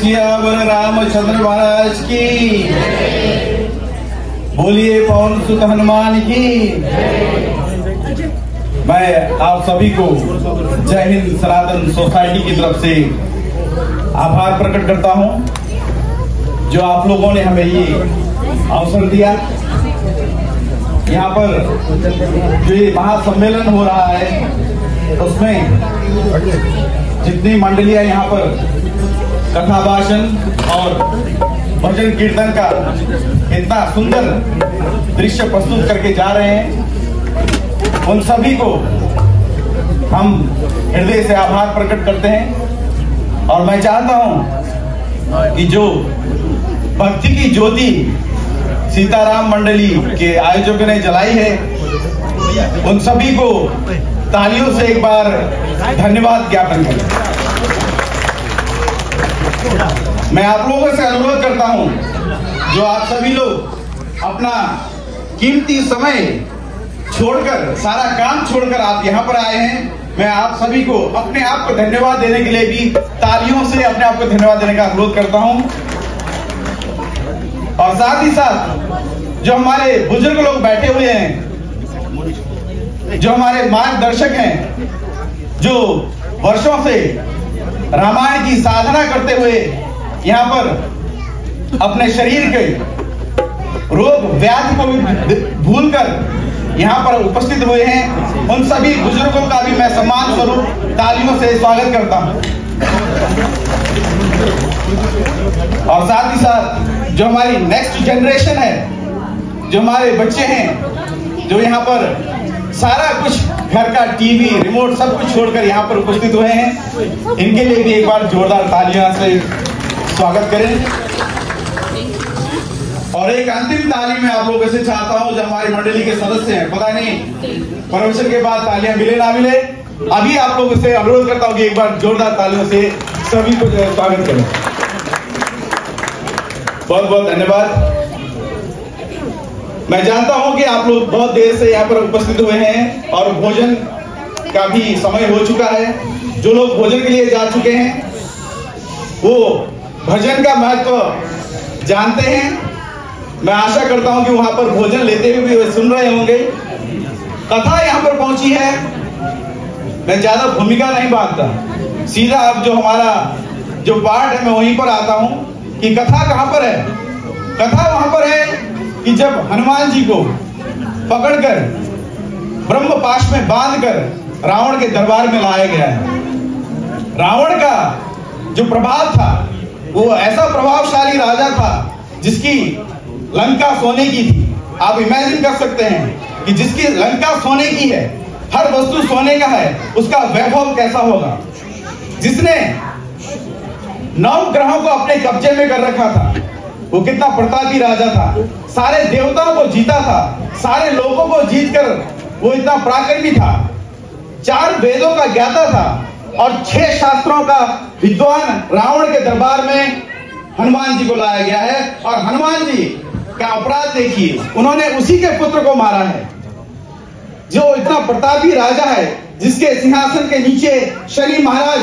सियावर रामचंद्र महाराज की, बोलिए पवन सुत हनुमान की। मैं आप सभी को जय हिंद सनातन सोसाइटी की तरफ से आभार प्रकट करता हूं, जो आप लोगों ने हमें ये अवसर दिया। यहाँ पर जो ये महासम्मेलन हो रहा है, उसमें जितनी मंडलियां यहाँ पर कथा भाषण और भजन कीर्तन का इतना सुंदर दृश्य प्रस्तुत करके जा रहे हैं, उन सभी को हम हृदय से आभार प्रकट करते हैं। और मैं चाहता हूं कि जो भक्ति की ज्योति सीताराम मंडली के आयोजकों ने जलाई है, उन सभी को तालियों से एक बार धन्यवाद ज्ञापन करें। मैं आप लोगों से अनुरोध करता हूं, जो आप सभी लोग अपना कीमती समय छोड़कर, सारा काम छोड़कर आप यहाँ पर आए हैं, मैं आप सभी को अपने आप को धन्यवाद देने के लिए भी तालियों से अपने आप को धन्यवाद देने का अनुरोध करता हूं। और साथ ही साथ जो हमारे बुजुर्ग लोग बैठे हुए हैं, जो हमारे मार्गदर्शक हैं, जो वर्षों से रामायण की साधना करते हुए यहाँ पर अपने शरीर के रोग व्याधि को भी भूलकर यहाँ पर उपस्थित हुए हैं, उन सभी बुजुर्गों का भी मैं सम्मान स्वरूप तालियों से स्वागत करता हूँ। और साथ ही साथ जो हमारी नेक्स्ट जनरेशन है, जो हमारे बच्चे हैं, जो यहाँ पर सारा कुछ घर का टीवी रिमोट सब कुछ छोड़कर यहाँ पर उपस्थित हुए हैं, इनके लिए भी एक बार जोरदार तालियां से स्वागत करें। और एक अंतिम ताली मैं आप लोगों से चाहता हूं, जो हमारी मंडली के सदस्य हैं, पता नहीं प्रवचन के बाद तालियां मिले ना मिले, अभी आप लोगों से अनुरोध करता हूं कि एक बार जोरदार तालियों से सभी को स्वागत करें। बहुत बहुत धन्यवाद। मैं जानता हूं कि आप लोग बहुत देर से यहाँ पर उपस्थित हुए हैं और भोजन का भी समय हो चुका है। जो लोग भोजन के लिए जा चुके हैं, वो भजन का महत्व जानते हैं। मैं आशा करता हूं कि वहां पर भोजन लेते हुए भी सुन रहे होंगे। कथा यहाँ पर पहुंची है, मैं ज्यादा भूमिका नहीं बांधता, सीधा अब जो हमारा जो पाठ है मैं वहीं पर आता हूं कि कथा कहां पर है। कथा वहां पर है कि जब हनुमान जी को पकड़कर ब्रह्म पाश में बांधकर रावण के दरबार में लाया गया है। रावण का जो प्रभाव था, वो ऐसा प्रभावशाली राजा था जिसकी लंका सोने की थी। आप इमेजिन कर सकते हैं कि जिसकी लंका सोने की है, हर वस्तु सोने का है, उसका वैभव कैसा होगा। जिसने 9 ग्रहों को अपने कब्जे में कर रखा था, वो कितना प्रतापी राजा था। सारे देवताओं को जीता था, सारे लोगों को जीतकर वो इतना पराक्रमी था। 4 वेदों का ज्ञाता था और 6 शास्त्रों का विद्वान रावण के दरबार में हनुमान जी को लाया गया है। और हनुमान जी का अपराध देखिए, उन्होंने उसी के पुत्र को मारा है, जो इतना प्रतापी राजा है, जिसके सिंहासन के नीचे शनि महाराज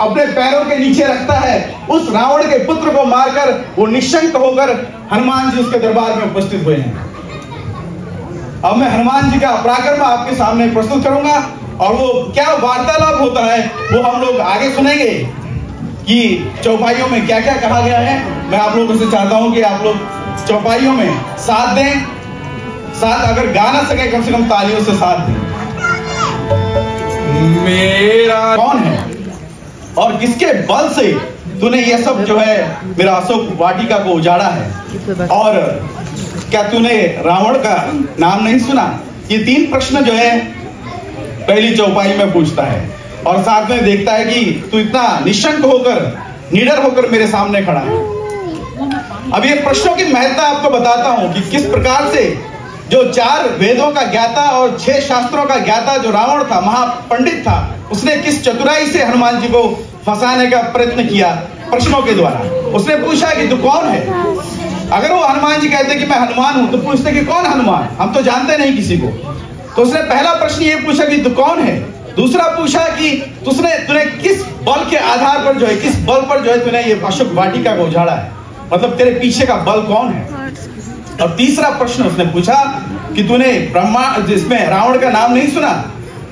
अपने पैरों के नीचे रखता है। उस रावण के पुत्र को मारकर वो निशंक होकर हनुमान जी उसके दरबार में उपस्थित हुए हैं। अब मैं हनुमान जी का पराक्रम आपके सामने प्रस्तुत करूंगा, और वो क्या वार्तालाप होता है वो हम लोग आगे सुनेंगे कि चौपाइयों में क्या क्या कहा गया है। मैं आप लोगों से चाहता हूं कि आप लोग चौपाइयों में साथ दें, साथ अगर गा ना सके कम से कम तालियों से साथ दें। मेरा कौन है और किसके बल से तूने ये सब जो है मेरा अशोक वाटिका को उजाड़ा है, और क्या तूने रावण का नाम नहीं सुना। ये 3 प्रश्न जो है पहली चौपाई में पूछता है, और साथ में देखता है कि तू इतना निशंक होकर, निडर होकर मेरे सामने खड़ा है। अब ये प्रश्नों की महत्ता आपको बताता हूं कि किस प्रकार से जो 4 वेदों का ज्ञाता और 6 शास्त्रों का ज्ञाता जो रावण था, महापंडित था, उसने किस चतुराई से हनुमान जी को फंसाने का प्रयत्न किया प्रश्नों के द्वारा। उसने पूछा कि तू कौन है। अगर वो हनुमान जी कहते कि मैं हनुमान हूं, तो पूछते कि कौन हनुमान, हम तो जानते नहीं किसी को। तो उसने पहला प्रश्न ये पूछा कि तू कौन है। दूसरा पूछा कि तूने किस बल के आधार पर जो है, किस बल पर जो है तूने ये अशोक वाटिका को उजाड़ा है, मतलब तेरे पीछे का बल कौन है। और तीसरा प्रश्न उसने पूछा कि तूने ब्रह्मांड, जिसमें रावण का नाम नहीं सुना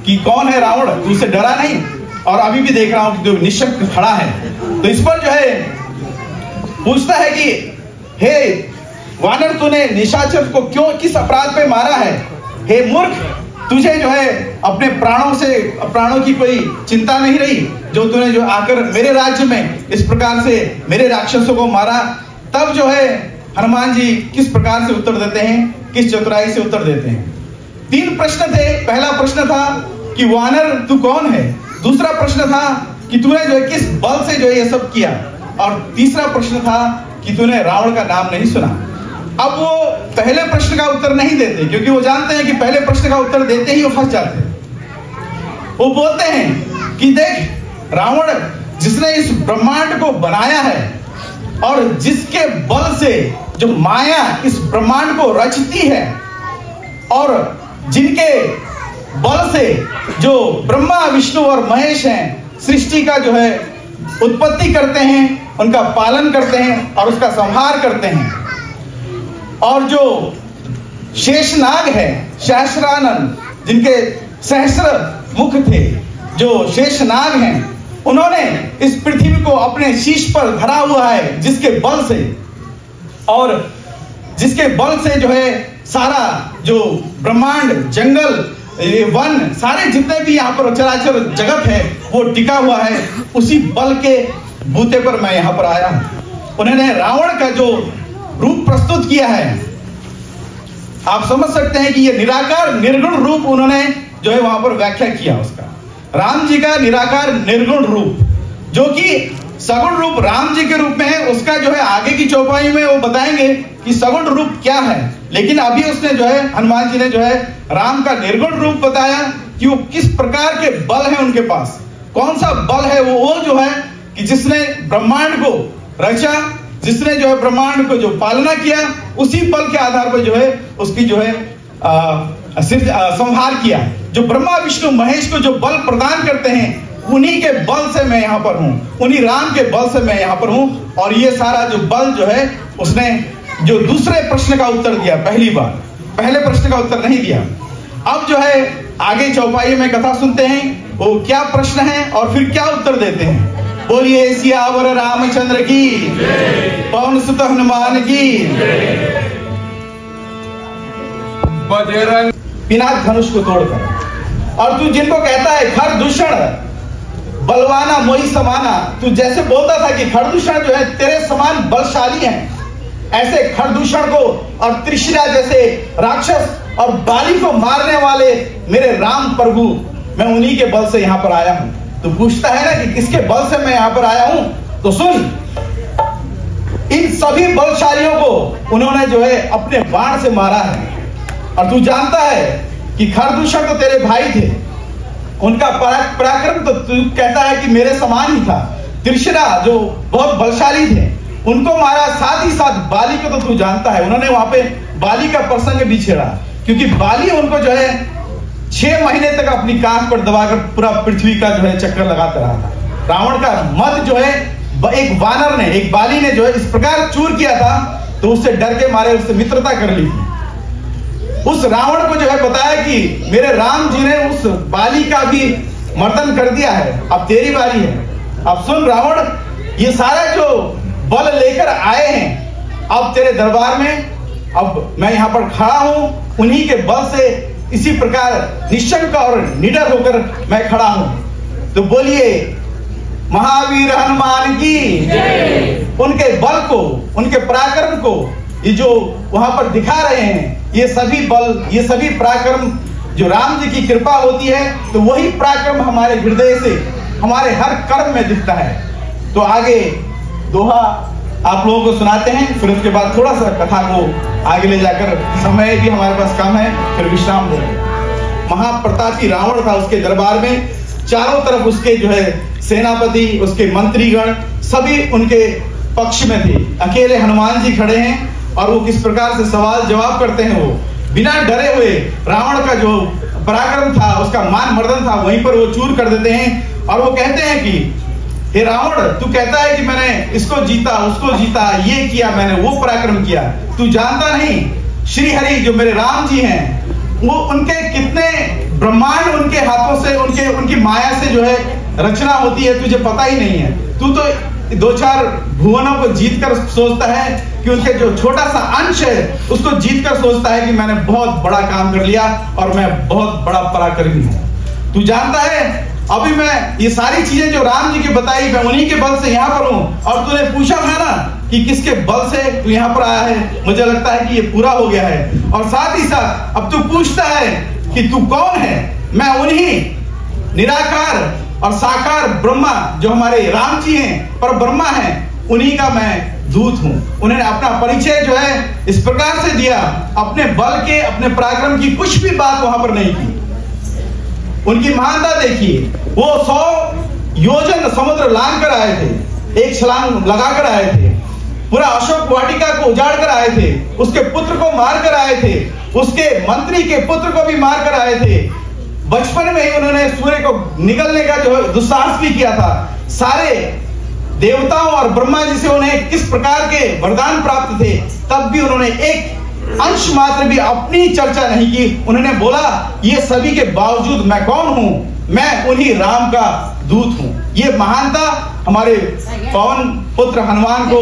कि कौन है रावण, तू उससे डरा नहीं, और अभी भी देख रहा हूं कि तू निशक्त खड़ा है। तो इस पर जो है पूछता है कि हे वानर, तूने निशाचर को क्यों, किस अपराध पे मारा है। हे मूर्ख, तुझे जो है अपने प्राणों की कोई चिंता नहीं रही, जो तूने जो आकर मेरे राज्य में इस प्रकार से मेरे राक्षसों को मारा। तब जो है हनुमान जी किस प्रकार से उत्तर देते हैं, किस चतुराई से उत्तर देते हैं। 3 प्रश्न थे। पहला प्रश्न था कि वानर तू कौन है, दूसरा प्रश्न था कि तूने जो है किस बल से जो है ये सब किया, और तीसरा प्रश्न था कि तूने रावण का नाम नहीं सुना। अब वो पहले प्रश्न का उत्तर नहीं देते, क्योंकि वो जानते हैं कि पहले प्रश्न का उत्तर देते ही वो फंस जाते हैं। वो बोलते हैं कि देख, रावण जिसने इस ब्रह्मांड को बनाया है और जिसके बल से जो माया इस ब्रह्मांड को रचती है, और जिनके बल से जो ब्रह्मा विष्णु और महेश हैं सृष्टि का जो है उत्पत्ति करते हैं, उनका पालन करते हैं और उसका संहार करते हैं। और जो शेषनाग है, सहस्रानन, जिनके सहस्र मुख थे, जो शेषनाग हैं, उन्होंने इस पृथ्वी को अपने शीश पर धरा हुआ है, जिसके बल से, और जिसके बल से जो है सारा जो ब्रह्मांड, जंगल, ये वन, सारे जितने भी यहाँ पर चराचर जगत है वो टिका हुआ है। उसी बल के बूते पर मैं यहाँ पर आया हूं। उन्होंने रावण का जो रूप प्रस्तुत किया है, आप समझ सकते हैं कि ये निराकार निर्गुण रूप उन्होंने जो है वहां पर व्याख्या किया उसका। राम जी का निराकार निर्गुण रूप, जो कि सगुण रूप राम जी के रूप में है, उसका जो है आगे की चौपाई में वो बताएंगे कि सगुण रूप क्या है। लेकिन अभी उसने जो है हनुमान जी ने जो है राम का निर्गुण रूप बताया कि वो किस प्रकार के बल है उनके पास, कौन सा बल है वो जो है कि जिसने ब्रह्मांड को रचा, जिसने जो है ब्रह्मांड को जो पालना किया, उसी बल के आधार पर जो है उसकी जो है संहार किया। जो ब्रह्मा विष्णु महेश को जो बल प्रदान करते हैं, उन्हीं के बल से मैं यहाँ पर हूँ, उन्हीं राम के बल से मैं यहाँ पर हूँ। और ये सारा जो बल जो है उसने जो दूसरे प्रश्न का उत्तर दिया पहली बार, पहले प्रश्न का उत्तर नहीं दिया। अब जो है आगे चौपाई में कथा सुनते हैं वो क्या प्रश्न है और फिर क्या उत्तर देते हैं। बोलिए सियावर रामचंद्र की, पवन सुत हनुमान की। बजरंग पिनाक धनुष को तोड़कर। और तू जिनको कहता है खरदूषण बलवाना मोहि समाना, तू जैसे बोलता था कि खरदूषण जो है तेरे समान बलशाली हैं, ऐसे खरदूषण को और त्रिशिरा जैसे राक्षस और बाली को मारने वाले मेरे राम प्रभु, मैं उन्हीं के बल से यहाँ पर आया हूं। तो पूछता है ना कि किसके बल से मैं यहाँ पर आया हूं, तो सुन, इन सभी बलशालियों को उन्होंने जो है अपने बाण से मारा है। और तू जानता है कि खरदूषण तो तेरे भाई थे, उनका पराक्रम तो तू कहता है कि मेरे समान ही था। त्रिशिरा जो बहुत बलशाली थे उनको मारा, साथ ही साथ बाली को तो तू जानता है, उन्होंने वहां पे बाली का प्रसंग भी छेड़ा, क्योंकि बाली उनको जो है 6 महीने तक अपनी कांख पर दबाकर पूरा पृथ्वी का जो है चक्कर लगाता रहा था। रावण का मद जो है एक वानर ने, एक बाली ने जो है इस प्रकार चूर किया था, तो उससे डर के मारे उससे मित्रता कर ली थी। उस रावण को जो है बताया कि मेरे राम जी ने उस बाली का भी मर्दन कर दिया है, अब तेरी बारी है। अब सुन रावण, ये सारा जो बल लेकर आए हैं अब तेरे दरबार में, अब मैं यहाँ पर खड़ा हूं उन्हीं के बल से, इसी प्रकार निशंक और निडर होकर मैं खड़ा हूं। तो बोलिए महावीर हनुमान की, उनके बल को, उनके पराक्रम को ये जो वहां पर दिखा रहे हैं, ये सभी बल, ये सभी पराक्रम जो राम जी की कृपा होती है, तो वही पराक्रम हमारे हृदय से हमारे हर कर्म में दिखता है। तो आगे दोहा आप लोगों को सुनाते हैं, फिर उसके बाद थोड़ा सा कथा को आगे ले जाकर, समय भी हमारे पास कम है, फिर विश्राम देंगे। महाप्रतापी रावण था, उसके दरबार में चारों तरफ उसके जो है सेनापति, उसके मंत्रीगण सभी उनके पक्ष में थे। अकेले हनुमान जी खड़े हैं और वो किस प्रकार से सवाल जवाब करते हैं, वो बिना डरे हुए रावण का जो पराक्रम था, उसका मान मर्दन था, वहीं पर वो चूर कर देते हैं। और वो कहते हैं कि हे रावण, तू कहता है कि मैंने इसको जीता, उसको जीता, ये किया, मैंने वो पराक्रम किया। तू जानता नहीं श्री हरि जो मेरे राम जी हैं, वो उनके कितने ब्रह्मांड उनके हाथों से, उनकी माया से जो है रचना होती है, तुझे पता ही नहीं है। तू तो 2-4 भुवनों को जीत कर सोचता है कि उनके जो छोटा सा अंश है उसको जीत कर सोचता है कि मैंने बहुत बड़ा काम कर लिया और मैं बहुत बड़ा पराक्रमी हूं। तू जानता है अभी मैं ये सारी चीजें जो राम जी की बताई, मैं उन्हीं के बल से यहाँ पर हूँ। और तूने पूछा था ना कि किसके बल से तू यहाँ पर आया है, मुझे लगता है कि ये पूरा हो गया है। और साथ ही साथ अब तू पूछता है कि तू कौन है, मैं उन्हीं निराकार और साकार ब्रह्मा जो हमारे राम जी हैं, पर ब्रह्मा हैं, उन्हीं का मैं दूत हूं। उन्होंने अपना परिचय जो है इस प्रकार से दिया, अपने बल के, अपने पराक्रम की कुछ भी बात वहां पर नहीं की। उनकी महानता देखिए, वो 100 योजन समुद्र लांग कर आए थे, एक छलांग लगा कर आए थे, पूरा अशोक वाटिका को उजाड़ कर आए थे, उसके पुत्र को मार कर आए थे, उसके मंत्री के पुत्र को भी मार कर आए थे। बचपन में ही उन्होंने सूर्य को निकलने का जो दुस्साहस भी किया था। सारे देवताओं और ब्रह्मा जी से उन्हें किस प्रकार के वरदान प्राप्त थे, तब भी उन्होंने एक अंश मात्र भी अपनी चर्चा नहीं की। उन्होंने बोला ये सभी के बावजूद मैं कौन हूं, मैं उन्हीं राम का दूत हूं। ये महानता हमारे पवन पुत्र हनुमान को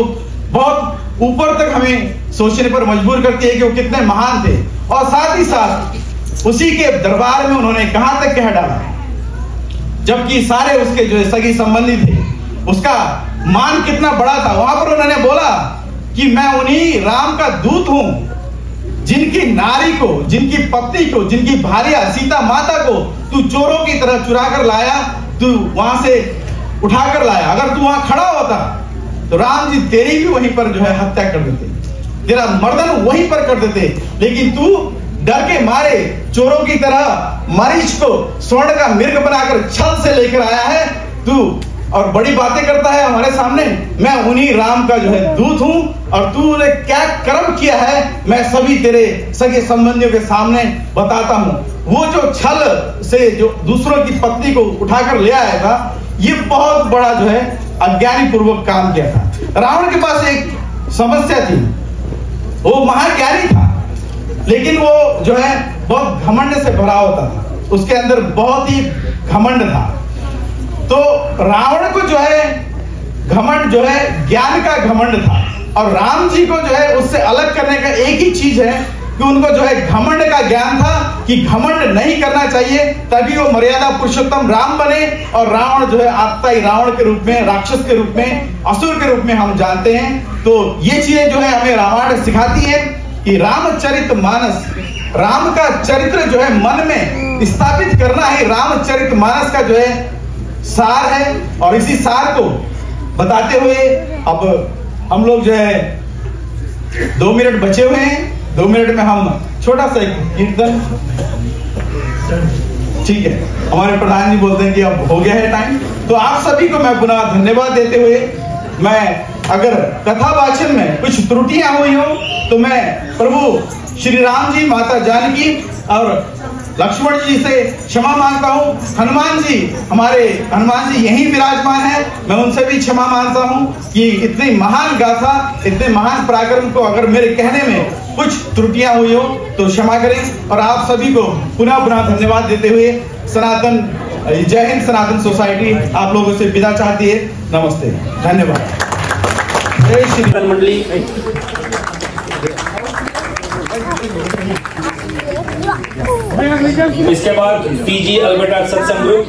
बहुत ऊपर तक हमें सोचने पर मजबूर करती है कि वो कितने महान थे। और साथ ही साथ उसी के दरबार में उन्होंने कहां तक कह डाला, जबकि सारे उसके जो सगी संबंधी थे, उसका मान कितना बड़ा था। वहां पर उन्होंने बोला कि मैं उन्हीं राम का दूत हूं, जिनकी नारी को, जिनकी पत्नी को, जिनकी भार्या सीता माता को तू चोरों की तरह चुरा कर लाया, तू वहां से उठा कर लाया। अगर तू वहां खड़ा होता तो राम जी तेरी भी वहीं पर जो है हत्या कर देते, तेरा मर्दन वहीं पर कर देते। लेकिन तू डर के मारे चोरों की तरह मरीज को स्वर्ण का मिर्ग बनाकर छल से लेकर आया है तू, और बड़ी बातें करता है हमारे सामने। मैं उन्हीं राम का जो है दूत हूं, और तूने क्या कर्म किया है मैं सभी तेरे सगे संबंधियों के सामने बताता हूं। वो जो छल से जो दूसरों की पत्नी को उठाकर ले आया था, ये बहुत बड़ा जो है अज्ञानी पूर्वक काम किया था। रावण के पास एक समस्या थी, वो महाज्ञानी था, लेकिन वो जो है बहुत घमंड से भरा होता था, उसके अंदर बहुत ही घमंड था। तो रावण को जो है घमंड जो है ज्ञान का घमंड था, और राम जी को जो है उससे अलग करने का एक ही चीज है कि उनको जो है घमंड का ज्ञान था कि घमंड नहीं करना चाहिए, तभी वो मर्यादा पुरुषोत्तम राम बने। और रावण जो है आपताई रावण के रूप में, राक्षस के रूप में, असुर के रूप में हम जानते हैं। तो ये चीजें जो है हमें रामायण सिखाती है कि रामचरित मानस, राम का चरित्र जो है मन में स्थापित करना है, रामचरित मानस का जो है सार है। और इसी सार को बताते हुए अब हम लोग जो है 2 मिनट बचे हुए हैं, 2 मिनट में हम छोटा सा कीर्तन, ठीक है, हमारे प्रधान जी बोलते हैं कि अब हो गया है टाइम। तो आप सभी को मैं पुनः धन्यवाद देते हुए, मैं अगर कथा वाचन में कुछ त्रुटियां हुई हो तो मैं प्रभु श्री राम जी, माता जानकी और लक्ष्मण जी से क्षमा मांगता हूँ। हनुमान जी, हमारे हनुमान जी यहीं विराजमान है, मैं उनसे भी क्षमा मांगता हूँ कि इतनी महान गाथा, इतने महान पराक्रम को अगर मेरे कहने में कुछ त्रुटियां हुई हो तो क्षमा करें। और आप सभी को पुनः पुनः धन्यवाद देते हुए सनातन, जय हिंद सनातन सोसाइटी आप लोगों से विदा चाहती है। नमस्ते, धन्यवाद। जय श्री मंडली। इसके बाद पीजी अल्बर्टा सत्संग ग्रुप।